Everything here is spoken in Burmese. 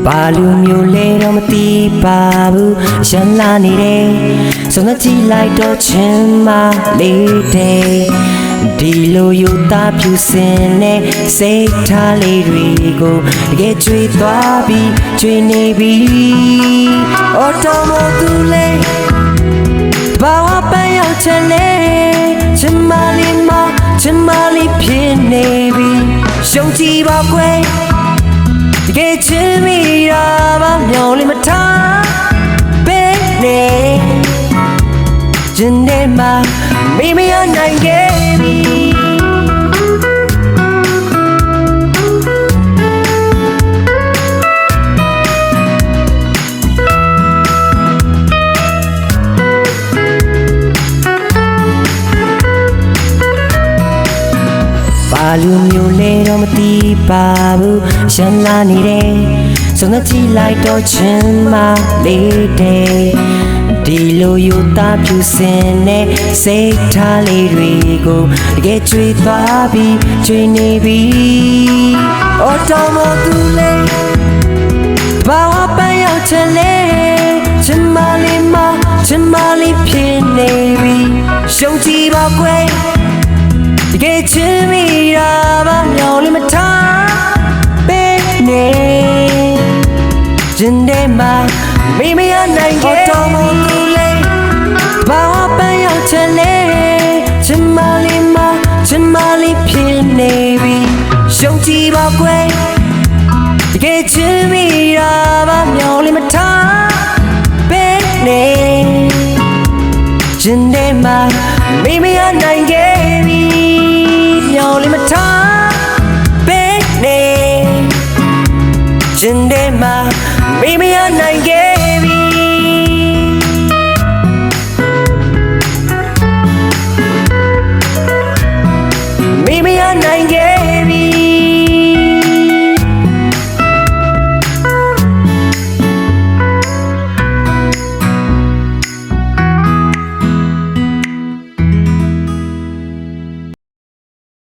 ဘာလူမျိုးလဲတော့မသိပါဘူးရန်လာနေတယ်စုံစမ်းကြည့်လိုက်တော့ချင်မလေးတဲ့ဒီလိုယူသားဖြူစင်နဲ့စိတ်ထားလေးတွေကိုတကယ်ကြွေသွားပြီးကြွေနေပြီအော်တော်မသူလဲဘာဝပန်းရောက်ချင်လဲချင်မလေးမချင်မလေးဖြစ်နေပြီရှုံးကြည့်ပါကွယ်တကယ်ချင်မိတာပါမျောလေးမထားပဲနေရှင်နေမှာမိမရနိုင်ခဲ့ပြီဘာလူမျိုးလဲတော့မသိပါဘူးရန်လာနေတယ်စုံစမ်းကြည့်လိုက်တော့ချင်မလေးတဲ့ဒီလိုယူသားဖြူစင်နဲ့စိတ်ထားလေးတွေကိုတကယ်ကြွေသွားပြီးကြွေနေပြီအော်တော်မသူလဲဘာဝပန်းရောက်ချင်လဲချင်မလေးမချင်မလေးဖြစ်နေပြီရှုံးကြည့်ပါကွယ်တကယ်ချင်မိတာပါမျောလေးမထားပဲနေရှင်တဲ့မှာမိမရနိုင်ခဲ့တော်မသူလဲဘာဝပန်းရောက်ချင်လဲချင်မလေးမချင်မလေးဖြစ်နေပြီရှုံးကြည့်ပါကွယ်တကယ်ချင်မိတာပါမျောလေးမထားပဲနေရှင်တဲ့မှာမိမရနိုင်ခဲ့ပြီမျောလေးမထားပဲနေရှင်တဲ့မှာမိမရနိုင်ခဲ့